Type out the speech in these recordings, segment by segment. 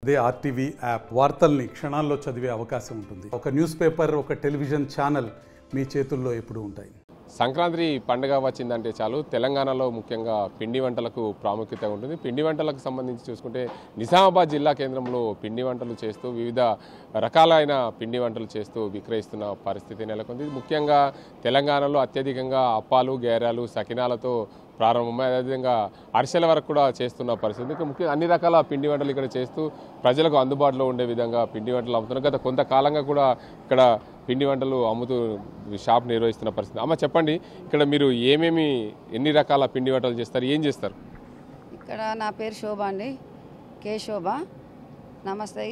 అదే RTV app వార్తల్ని క్షణాల్లో చదివే అవకాశం ఉంటుంది. ఒక న్యూస్ పేపర్, ఒక టెలివిజన్ ఛానల్ మీ చేతుల్లో ఎప్పుడూ ఉంటాయి. సంక్రాంతి పండుగ వచ్చిందంటే చాలు తెలంగాణలో ముఖ్యంగా పిండి వంటలకు ప్రాముఖ్యత ఉంటుంది. పిండి వంటలకు సంబంధించి చూసుకుంటే నిజామాబాద్ జిల్లా కేంద్రంలో పిండి వంటలు చేస్తూ వివిధ రకాలైన పిండి వంటలు చేస్తూ విక్రయిస్తున్న పరిస్థితి నెలకొంది. ముఖ్యంగా తెలంగాణలో అత్యధికంగా అప్పాలు, గేరాలు, సకినాలతో ప్రారంభమై అదేవిధంగా అరిసెల వరకు కూడా చేస్తున్న పరిస్థితి. ముఖ్యంగా అన్ని రకాల పిండి వంటలు ఇక్కడ చేస్తూ ప్రజలకు అందుబాటులో ఉండే విధంగా పిండి వంటలు అమ్ముతున్నారు. గత కొంతకాలంగా కూడా ఇక్కడ పిండి వంటలు అమ్ముతూ షాప్ నిర్వహిస్తున్న పరిస్థితి. అమ్మ చెప్పండి, ఇక్కడ మీరు ఎన్ని రకాల పిండి వంటలు చేస్తారు, ఏం చేస్తారు? ఇక్కడ నా పేరు శోభ అండి, కే శోభ. నమస్తే.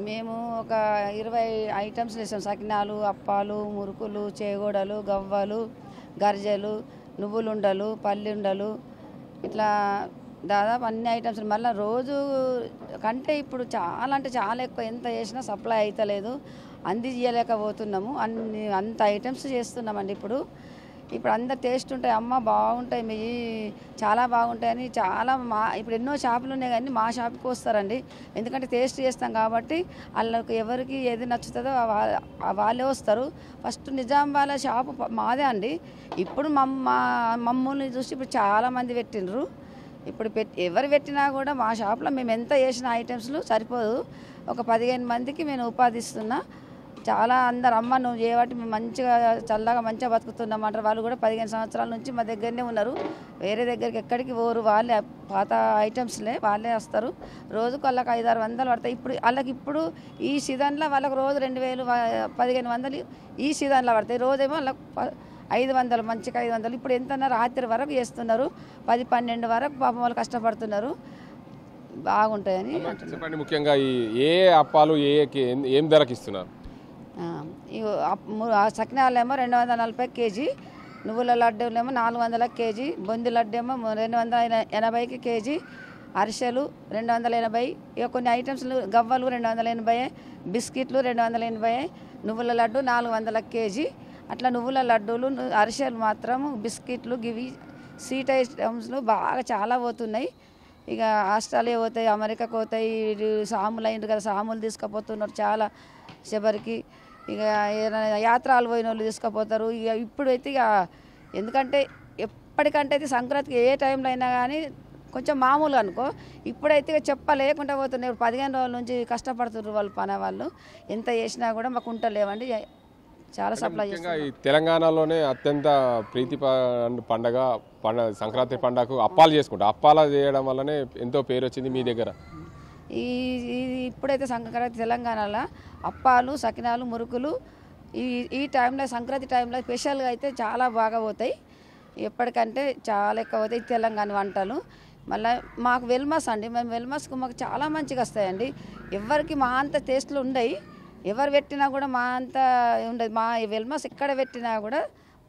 మేము ఒక 20 ఐటమ్స్ చేస్తాం. సకినాలు, అప్పాలు, మురుకులు, చేగోడలు, గవ్వలు, గర్జలు, నువ్వులుండలు, పల్లిండలు, ఇట్లా దాదాపు అన్ని ఐటమ్స్. మళ్ళీ రోజు కంటే ఇప్పుడు చాలా అంటే చాలా ఎక్కువ, ఎంత చేసినా సప్లై అవుతలేదు, అందించలేకపోతున్నాము. అంత ఐటమ్స్ చేస్తున్నామండి. ఇప్పుడు అందరు టేస్ట్ ఉంటాయి, అమ్మ బాగుంటాయి, మీ చాలా బాగుంటాయని ఇప్పుడు ఎన్నో షాపులు ఉన్నాయి కానీ మా షాప్కి వస్తారండి. ఎందుకంటే టేస్ట్ చేస్తాం కాబట్టి వాళ్ళకి ఎవరికి ఏది నచ్చుతుందో వాళ్ళే వస్తారు. ఫస్ట్ నిజామాబాద్ షాపు మాదే అండి. ఇప్పుడు మమ్మల్ని చూసి ఇప్పుడు చాలామంది పెట్టినరు. ఇప్పుడు ఎవరు పెట్టినా కూడా మా షాప్లో మేము ఎంత చేసిన ఐటమ్స్లు సరిపోదు. ఒక 15 మందికి నేను ఉపాధి ఇస్తున్నా. చాలా అందరు అమ్మ నువ్వు చేయబట్టి మేము మంచిగా చల్లగా మంచిగా బతుకుతున్నామంటారు. వాళ్ళు కూడా 15 సంవత్సరాల నుంచి మా దగ్గరనే ఉన్నారు. వేరే దగ్గరికి ఎక్కడికి పోరు. వాళ్ళే పాత ఐటమ్స్లే వాళ్ళే వస్తారు. రోజుకు వాళ్ళకి 500-600 పడతాయి. ఇప్పుడు ఈ సీజన్లో వాళ్ళకి రోజు 2000 1500 ఈ సీజన్లో పడతాయి. రోజేమో వాళ్ళకి 500, మంచిగా 500. ఇప్పుడు ఎంత రాత్రి వరకు చేస్తున్నారు, 10-12 వరకు పాపం వాళ్ళు కష్టపడుతున్నారు. బాగుంటాయని చెప్పండి. ముఖ్యంగా ఏ అప్పాలు ఏం ధరకి ఇస్తున్నారు? సకినాలేమో 240 కేజీ, నువ్వుల లడ్డూలేమో 400 కేజీ, బొంది లడ్డు ఏమో 280 కేజీ, అరిసెలు 280, ఇక కొన్ని ఐటమ్స్లు గవ్వలు 280, బిస్కెట్లు 280, నువ్వుల లడ్డు 400 కేజీ. అట్లా నువ్వుల లడ్డూలు, అరిసెలు మాత్రము, బిస్కెట్లు గివి స్వీట్ ఐటమ్స్లు బాగా చాలా పోతున్నాయి. ఇక ఆస్ట్రేలియా పోతాయి, అమెరికాకు పోతాయి, సాములు అయింది కదా, సాములు తీసుకుపోతున్నారు చాలా చివరికి. ఇక ఏదైనా యాత్రలు పోయిన వాళ్ళు తీసుకుపోతారు. ఇక ఇప్పుడైతే ఇక ఎందుకంటే ఎప్పటికంటే అయితే సంక్రాంతికి ఏ టైంలో అయినా కానీ కొంచెం మామూలు అనుకో. ఇప్పుడైతే ఇక చెప్పలేకుండా పోతున్నాయి. ఇప్పుడు 15 రోజుల నుంచి కష్టపడుతున్నారు వాళ్ళు, పనే వాళ్ళు. ఎంత చేసినా కూడా మాకు ఉంటలేవండి. చాలా సప్లై చేస్తాం. తెలంగాణలోనే అత్యంత ప్రీతి పండగ సంక్రాంతి పండగకు అప్పాలు చేసుకుంటాం. అప్పాలు చేయడం వల్లనే ఎంతో పేరు వచ్చింది మీ దగ్గర. ఇప్పుడైతే సంక్రాంతి తెలంగాణలో అప్పాలు, సకినాలు, మురుకులు ఈ టైంలో సంక్రాంతి టైంలో స్పెషల్గా అయితే చాలా బాగా పోతాయి. ఎప్పటికంటే చాలా ఎక్కువ పోతాయి తెలంగాణ వంటలు. మళ్ళీ మాకు వెల్మస్ అండి, మేము వెల్మస్కు మాకు చాలా మంచిగా వస్తాయండి. ఎవరికి మా అంత టేస్ట్లు ఉండయి, ఎవరు పెట్టినా కూడా మా అంత ఉండదు. మా వెల్మస్ ఎక్కడ పెట్టినా కూడా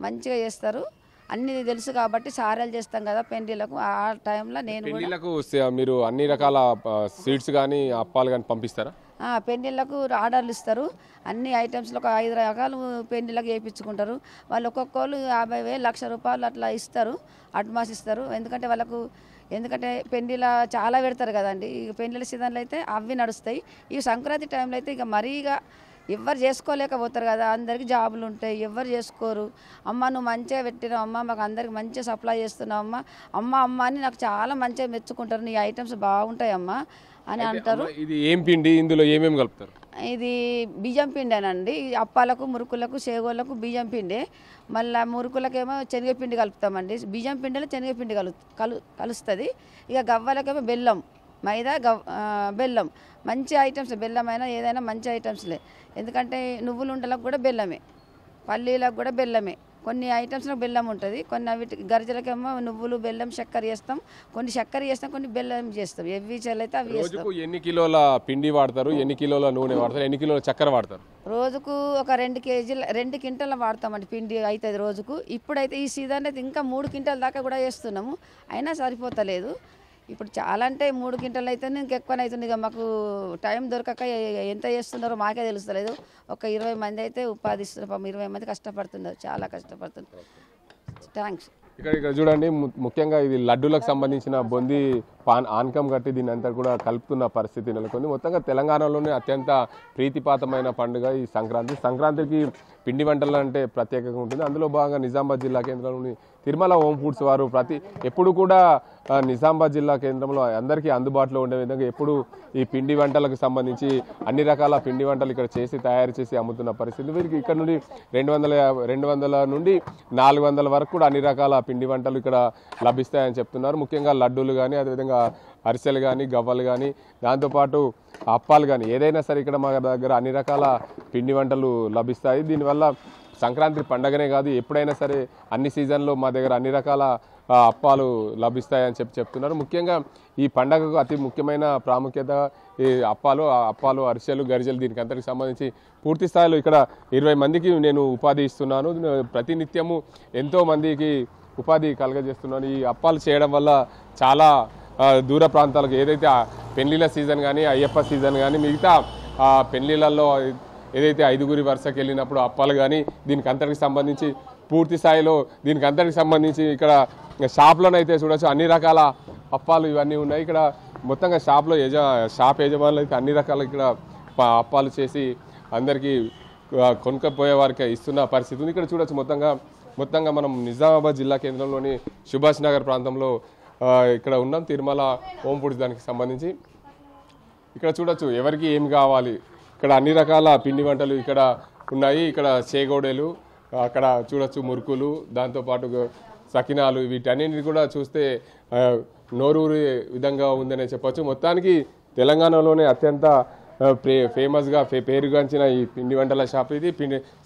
మంచిగా చేస్తారు. అన్ని తెలుసు కాబట్టి సారాలు చేస్తాం కదా పెండిలకు. ఆ టైంలో పెండిలకు మీరు అన్ని రకాల స్వీట్స్ కానీ అప్పాలు కానీ పంపిస్తారా? పెండిళ్ళకు ఆర్డర్లు ఇస్తారు. అన్ని ఐటమ్స్లో ఒక 5 రకాలు పెండిళ్ళకు చేయించుకుంటారు. వాళ్ళు ఒక్కొక్కరు 50,000 1,00,000 రూపాయలు అట్లా ఇస్తారు, అడ్వాన్స్ ఇస్తారు. ఎందుకంటే పెండిల చాలా పెడతారు కదండి. ఇక పెండిల సీజన్లో అయితే అవి నడుస్తాయి. ఈ సంక్రాంతి టైంలో అయితే ఇక మరీగా ఎవరు చేసుకోలేకపోతారు కదా, అందరికీ జాబులు ఉంటాయి, ఎవరు చేసుకోరు. అమ్మ నువ్వు మంచిగా పెట్టినావు అమ్మ, మాకు అందరికి మంచిగా సప్లై చేస్తున్నావు అమ్మ అని నాకు చాలా మంచిగా మెచ్చుకుంటారు. నీ ఐటమ్స్ బాగుంటాయి అమ్మ అని అంటారు. ఇది ఏం పిండి, ఇందులో ఏమేమి కలుపుతారు? ఇది బియ్యం పిండేనండి. అప్పాలకు, మురుకులకు, చేగోళ్ళకు బియ్యం పిండే. మళ్ళీ మురుకులకేమో శనగపిండి కలుపుతామండి. బియ్యం పిండిలో శనగపిండి కలుస్తుంది. ఇక గవ్వలకేమో బెల్లం, మైదా, బెల్లం. మంచి ఐటమ్స్, బెల్లమైనా ఏదైనా మంచి ఐటమ్స్లే. ఎందుకంటే నువ్వులు ఉండలకు కూడా బెల్లమే, పల్లీలకు కూడా బెల్లమే. కొన్ని ఐటమ్స్లో బెల్లం ఉంటుంది, కొన్ని అవి గర్జలకేమో నువ్వులు, బెల్లం, చక్కెర చేస్తాం. కొన్ని చక్కెర చేస్తాం, కొన్ని బెల్లం చేస్తాం. ఎవి అయితే అవి చేస్తాం. ఎన్ని కిలోల పిండి వాడతారు, ఎన్ని కిలోల నూనె వాడతారు, ఎన్ని కిలోల చక్కెర వాడతారు? రోజుకు ఒక 2 క్వింటాల వాడతామండి పిండి అవుతుంది రోజుకు. ఇప్పుడైతే ఈ సీజన్ అయితే ఇంకా 3 క్వింటాల దాకా కూడా చేస్తున్నాము, అయినా సరిపోతలేదు. ఇప్పుడు చాలా అంటే 3 క్వింటాలు అయితే ఇంకెక్కువనే అవుతుంది. ఇక మాకు టైం దొరకక ఎంత చేస్తున్నారో మాకే తెలుస్తలేదు. ఒక 20 మంది అయితే ఉపాధి ఇస్తున్నారు. 20 మంది కష్టపడుతున్నారు, చాలా కష్టపడుతున్నారు. థ్యాంక్స్. ఇక్కడ చూడండి, ముఖ్యంగా ఇది లడ్డూలకు సంబంధించిన బొంది ఆనకం కట్టి దీన్ని అంతా కూడా కలుపుతున్న పరిస్థితి నెలకొంది. మొత్తంగా తెలంగాణలోనే అత్యంత ప్రీతిపాతమైన పండుగ ఈ సంక్రాంతి. సంక్రాంతికి పిండి వంటలు అంటే ప్రత్యేకంగా ఉంటుంది. అందులో భాగంగా నిజామాబాద్ జిల్లా కేంద్రంలోని తిరుమల హోమ్ ఫుడ్స్ వారు ఎప్పుడు కూడా నిజామాబాద్ జిల్లా కేంద్రంలో అందరికీ అందుబాటులో ఉండే విధంగా ఎప్పుడు ఈ పిండి వంటలకు సంబంధించి అన్ని రకాల పిండి వంటలు ఇక్కడ తయారు చేసి అమ్ముతున్న పరిస్థితి. వీరికి ఇక్కడ నుండి 200 నుండి 400 వరకు కూడా అన్ని రకాల పిండి వంటలు ఇక్కడ లభిస్తాయని చెప్తున్నారు. ముఖ్యంగా లడ్డూలు కానీ, అదేవిధంగా అరిసెలు కానీ, గవ్వలు కానీ, దాంతోపాటు అప్పాలు కానీ, ఏదైనా సరే ఇక్కడ మా దగ్గర అన్ని రకాల పిండి వంటలు లభిస్తాయి. దీనివల్ల సంక్రాంతి పండగనే కాదు, ఎప్పుడైనా సరే అన్ని సీజన్లో మా దగ్గర అన్ని రకాల అప్పాలు లభిస్తాయని చెప్తున్నారు. ముఖ్యంగా ఈ పండగకు అతి ముఖ్యమైన ప్రాముఖ్యత ఈ అప్పాలు, అరిసెలు, గరిజెలు, దీనికి అంతటికి సంబంధించి పూర్తి స్థాయిలో ఇక్కడ 20 మందికి నేను ఉపాధి ఇస్తున్నాను. ప్రతినిత్యము ఎంతో మందికి ఉపాధి కలగజేస్తున్నాను. ఈ అప్పాలు చేయడం వల్ల చాలా దూర ప్రాంతాలకు, ఏదైతే పెళ్లిళ్ళ సీజన్ కానీ, అయ్యప్ప సీజన్ కానీ, మిగతా పెళ్లిళ్ళల్లో ఏదైతే 5గురి వరుసకి వెళ్ళినప్పుడు అప్పాలు కానీ, దీనికి అంతటికి సంబంధించి పూర్తి స్థాయిలో దీనికి అంతటికి సంబంధించి ఇక్కడ షాప్లోనైతే చూడొచ్చు అన్ని రకాల అప్పాలు ఇవన్నీ ఉన్నాయి. ఇక్కడ మొత్తంగా షాప్ యజమానులు అయితే అన్ని రకాల ఇక్కడ అప్పాలు చేసి అందరికీ కొనుక్కపోయే వారికి ఇస్తున్న పరిస్థితి ఉంది. ఇక్కడ చూడొచ్చు మొత్తంగా మనం నిజామాబాద్ జిల్లా కేంద్రంలోని సుభాష్ నగర్ ప్రాంతంలో ఇక్కడ ఉన్నాం. తిరుమల హోమ్ ఫుడ్స్ దానికి సంబంధించి ఇక్కడ చూడొచ్చు ఎవరికి ఏం కావాలి, ఇక్కడ అన్ని రకాల పిండి వంటలు ఇక్కడ ఉన్నాయి. ఇక్కడ చేగోడెలు, అక్కడ చూడొచ్చు మురుకులు, దాంతోపాటు సకినాలు, వీటన్నింటిని కూడా చూస్తే నోరూరి విధంగా ఉందనే చెప్పొచ్చు. మొత్తానికి తెలంగాణలోనే అత్యంత ఫేమస్గా పేరుగాంచిన ఈ పిండి వంటల షాప్ ఇది.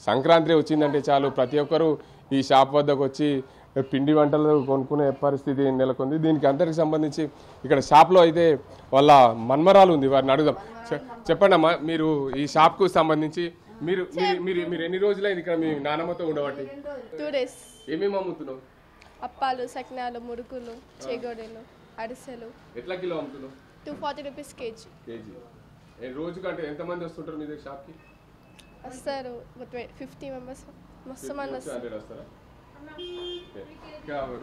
సంక్రాంతి వచ్చిందంటే చాలు ప్రతి ఒక్కరూ ఈ షాప్ వద్దకు వచ్చి పిండి వంటలు కొనుక్కునే పరిస్థితి నెలకొంది. దీనికి అందరికి సంబంధించి ఇక్కడ షాప్లో అయితే వాళ్ళ మన్మరాలు ఉంది, వారిని అడుగుదాం. చెప్పండి అమ్మా, మీరు ఈ షాప్కు సంబంధించి మీరు ఎన్ని రోజులైంది ఇక్కడ మీ నానమ్మతో ఉండబట్టి? 2 days. ఏమేమి అమ్ముతున్నావు? అప్పాలు, సకినాలు, మురుకులు, చేగోడెలు, అరిసెలు. ఎట్లా కిలో అమ్ముతున్నావు? 240 rupees KG. రోజుకు అంటే ఎంతమంది వస్తుంటారు మీ దగ్గర షాప్కి? వస్తారు 50 members. మస్తు మంది వస్తారు.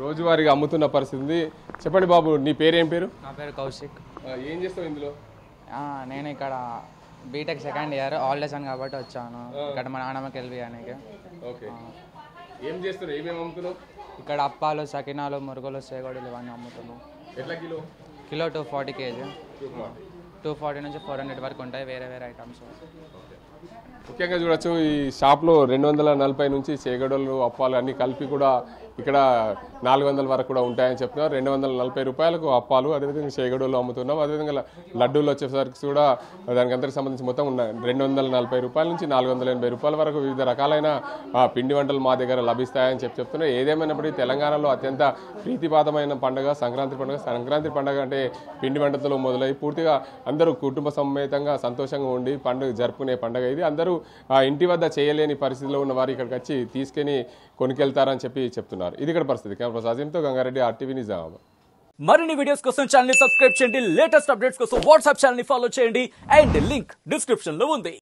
రోజువారీగా అమ్ముతున్న పరిస్థితి ఉంది. చెప్పండి బాబు, నీ పేరు ఏం పేరు? నా పేరు కౌశిక్. ఏం చేస్తావు ఇందులో? నేను ఇక్కడ బీటెక్ 2nd year హాలిడేస్ అని కాబట్టి వచ్చాను ఇక్కడ మా నాన్నమ్మకి వెళ్ళి అనేది. ఓకే, ఏం చేస్తున్నావు? ఏమేమి అమ్ముతున్నావు? ఇక్కడ అప్పాలు, సకినాలు, మురుగులు, చేగోడలు ఇవన్నీ అమ్ముతున్నాం. ఎట్లా కిలో? Kilo 240 kg. 240 నుంచి 400 వరకు ఉంటాయి వేరే ఐటమ్స్. ముఖ్యంగా చూడొచ్చు ఈ షాప్లో 240 నుంచి చేగడలు, అప్పాలు అన్నీ కలిపి కూడా ఇక్కడ 400 వరకు కూడా ఉంటాయని చెప్తున్నారు. 240 రూపాయలకు అప్పాలు, అదేవిధంగా చేగడలు అమ్ముతున్నాం. అదేవిధంగా లడ్డూలు వచ్చేసరికి కూడా దానికి అందరికి సంబంధించి మొత్తం 240 రూపాయల నుంచి 480 రూపాయల వరకు వివిధ రకాలైన పిండి వంటలు మా దగ్గర లభిస్తాయని చెప్తున్నారు. ఏదేమైనప్పటికీ తెలంగాణలో అత్యంత ప్రీతిపాతమైన పండుగ సంక్రాంతి పండుగ. సంక్రాంతి పండుగ అంటే పిండి వంటలతో మొదలై పూర్తిగా అందరూ కుటుంబ సమేతంగా సంతోషంగా ఉండి పండుగ జరుపుకునే పండుగ ఇది. అందరూ ఇంటి వద్ద చేయలేని పరిస్థితిలో ఉన్న వారు ఇక్కడికి వచ్చి తీసుకుని కొనుకెళ్తారని చెప్తున్నారు. ఇది ఇక్కడ పరిస్థితి. కెమెరా సాజింతో గంగారెడ్డి, RTV నిజామాబాద్. మరిన్ని వీడియోస్ కోసం ఛానల్ ని సబ్స్క్రైబ్ చేయండి. లేటెస్ట్ అప్డేట్స్ కోసం వాట్సాప్ ఛానల్ ని ఫాలో చేయండి. అండ్ లింక్ డిస్క్రిప్షన్ లో ఉంది.